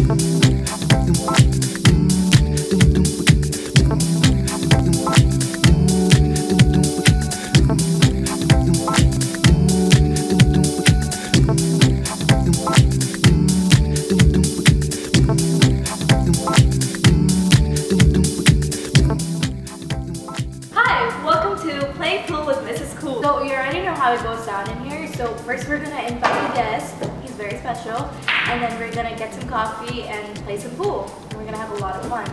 So you already know how it goes down in here. So first we're gonna invite a guest. He's very special. And then we're gonna get some coffee and play some pool. And we're gonna have a lot of fun.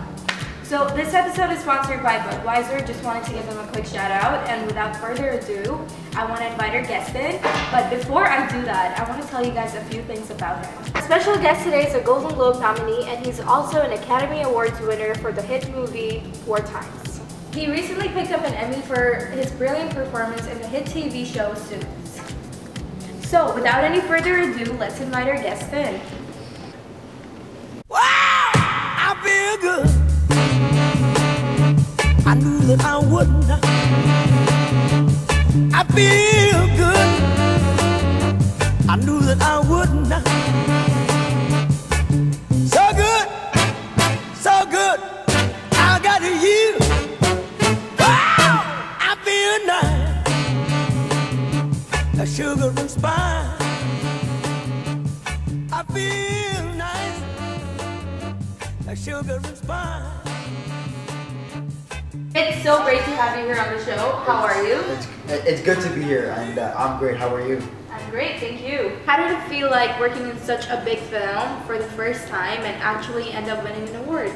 So this episode is sponsored by Budweiser. Just wanted to give them a quick shout out. And without further ado, I want to invite our guest in. But before I do that, I want to tell you guys a few things about him. Our special guest today is a Golden Globe nominee, and he's also an Academy Awards winner for the hit movie War Times. He recently picked up an Emmy for his brilliant performance in the hit TV show Suits. So without any further ado, let's invite our guest in. Wow! I feel good. I knew that I wouldn't. I feel good. I knew that I wouldn't. So good, so good. I got you. Wow! I feel nice. A sugar and spice. I feel nice. A sugar and spice. It's so great to have you here on the show. How are you? It's good to be here, and I'm great. How are you? I'm great, thank you. How did it feel like working in such a big film for the first time and actually end up winning an award?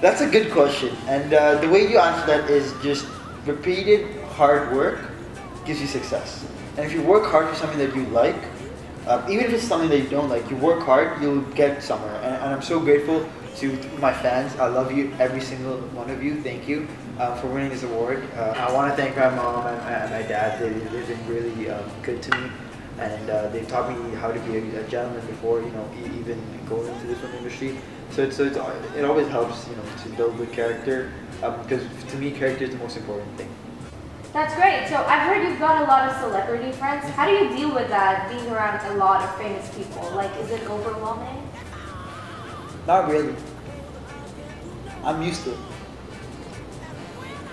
That's a good question, and the way you answer that is just repeated hard work gives you success. And if you work hard for something that you like, even if it's something that you don't like, you work hard, you'll get somewhere. And I'm so grateful to my fans. I love you, every single one of you. Thank you for winning this award. I want to thank my mom and my dad. They've been really good to me, and they've taught me how to be a gentleman before, you know, even going into the film industry. So it always helps, you know, to build good character, because to me, character is the most important thing. That's great. So I've heard you've got a lot of celebrity friends. How do you deal with that, being around a lot of famous people? Like, is it overwhelming? Not really. I'm used to it.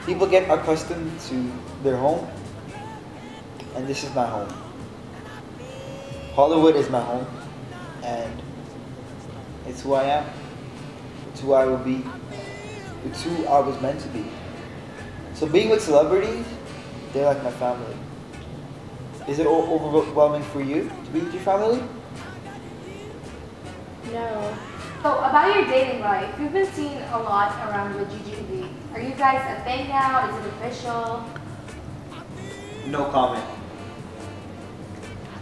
People get accustomed to their home, and this is my home. Hollywood is my home, and it's who I am. It's who I will be. It's who I was meant to be. So being with celebrities, they're like my family. Is it overwhelming for you to be with your family? No. So about your dating life, you've been seen a lot around with GGV. Are you guys a thing now? Is it official? No comment.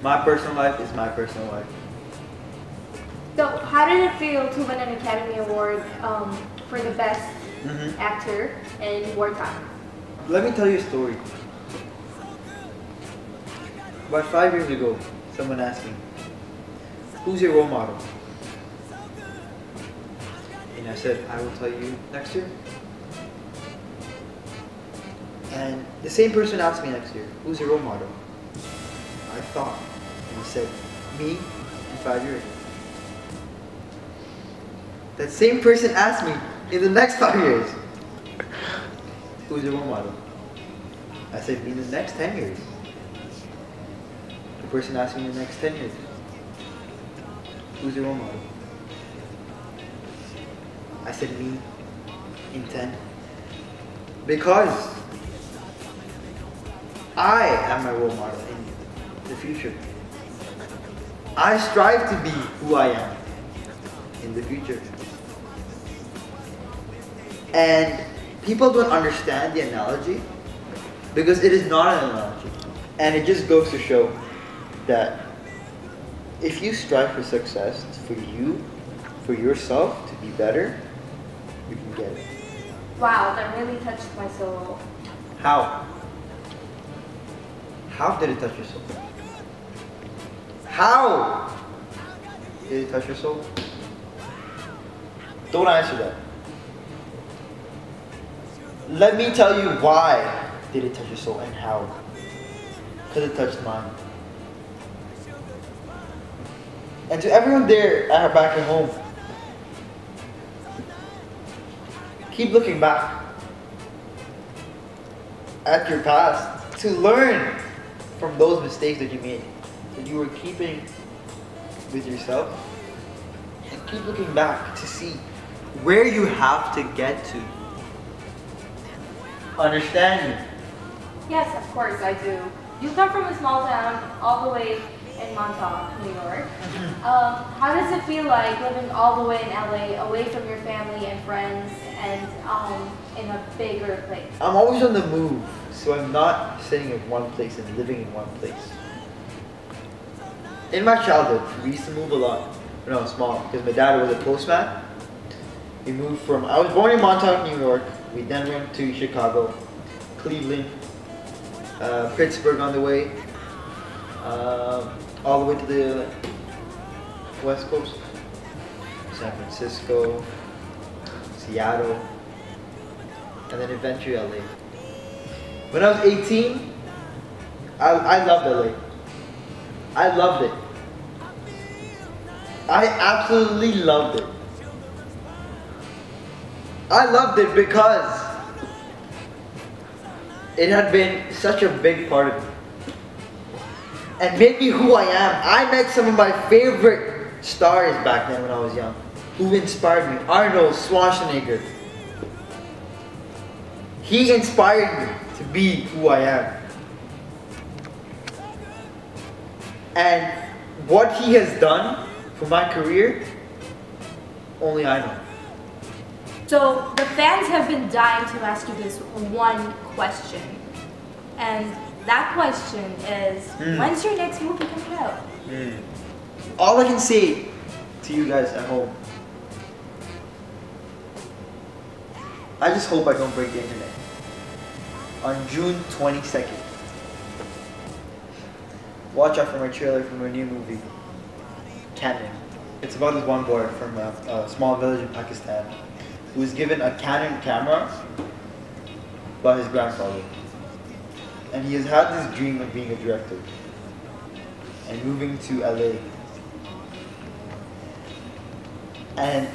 My personal life is my personal life. So how did it feel to win an Academy Award for the best actor in War Times? Let me tell you a story. About 5 years ago, someone asked me, "Who's your role model?" And I said, "I will tell you next year." And the same person asked me next year, "Who's your role model?" I thought, and I said, "Me in 5 years." That same person asked me in the next 5 years, "Who's your role model?" I said, "Me in the next 10 years." The person asked me in the next 10 years, "Who's your role model?" I said, "Me in 10. Because I am my role model in the future. I strive to be who I am in the future. And people don't understand the analogy because it is not an analogy. And it just goes to show that if you strive for success, for you, for yourself to be better, you can get it. Wow, that really touched my soul. How? How did it touch your soul? How did it touch your soul? Don't answer that. Let me tell you why did it touch your soul and how. Because it touched mine. And to everyone there back at home, keep looking back at your past to learn from those mistakes that you made, that you were keeping with yourself, and keep looking back to see where you have to get to. Understand me? Yes, of course I do. You come from a small town all the way in Montauk, New York. How does it feel like living all the way in LA, away from your family and friends, and in a bigger place? I'm always on the move, so I'm not sitting in one place and living in one place. In my childhood, we used to move a lot when I was small because my dad was a postman. We moved from, I was born in Montauk, New York. We then went to Chicago, Cleveland, Pittsburgh on the way, all the way to the West Coast, San Francisco, Seattle, and then eventually LA. When I was 18, I loved LA. I loved it. I absolutely loved it. I loved it because it had been such a big part of me and made me who I am. I met some of my favorite stars back then when I was young who inspired me. Arnold Schwarzenegger. He inspired me to be who I am. And what he has done for my career, only I know. So the fans have been dying to ask you this one question. And that question is, when's your next movie coming out? All I can say to you guys at home, I just hope I don't break the internet. On June 22nd. Watch out for my trailer for my new movie, Canon. It's about this one boy from a small village in Pakistan who was given a Canon camera by his grandfather. And he has had this dream of being a director and moving to LA. And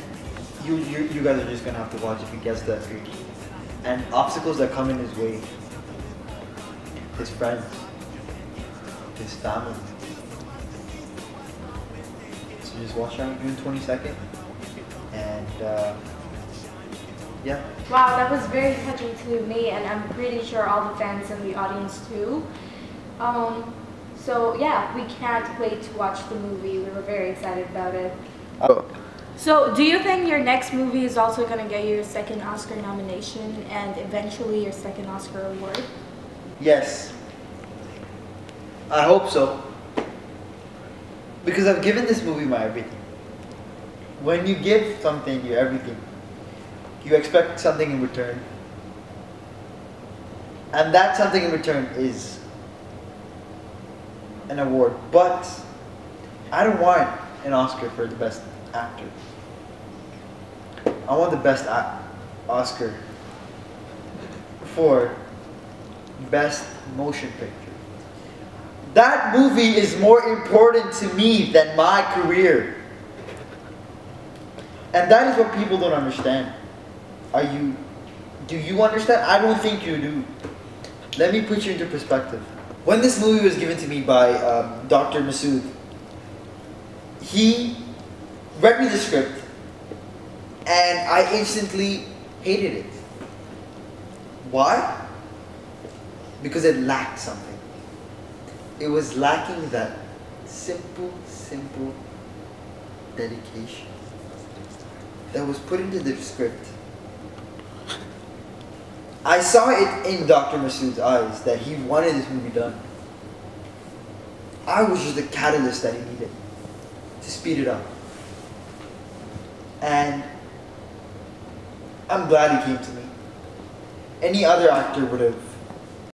you guys are just gonna have to watch if he gets that dream. And obstacles that come in his way, his friends, his family. So just watch out on June 22nd. And yeah. Wow, that was very touching to me, and I'm pretty sure all the fans in the audience too. So yeah, we can't wait to watch the movie. We were very excited about it. So do you think your next movie is also going to get you your second Oscar nomination and eventually your second Oscar award? Yes. I hope so. Because I've given this movie my everything. When you give something your everything, you expect something in return. And that something in return is an award. But I don't want an Oscar for the best actor. I want the best Oscar for best motion picture. That movie is more important to me than my career. And that is what people don't understand. Do you understand? I don't think you do. Let me put you into perspective. When this movie was given to me by Dr. Masood, he read me the script and I instantly hated it. Why? Because it lacked something. It was lacking that simple dedication that was put into the script. I saw it in Dr. Masood's eyes that he wanted this movie done. I was just the catalyst that he needed to speed it up. And I'm glad he came to me. Any other actor would have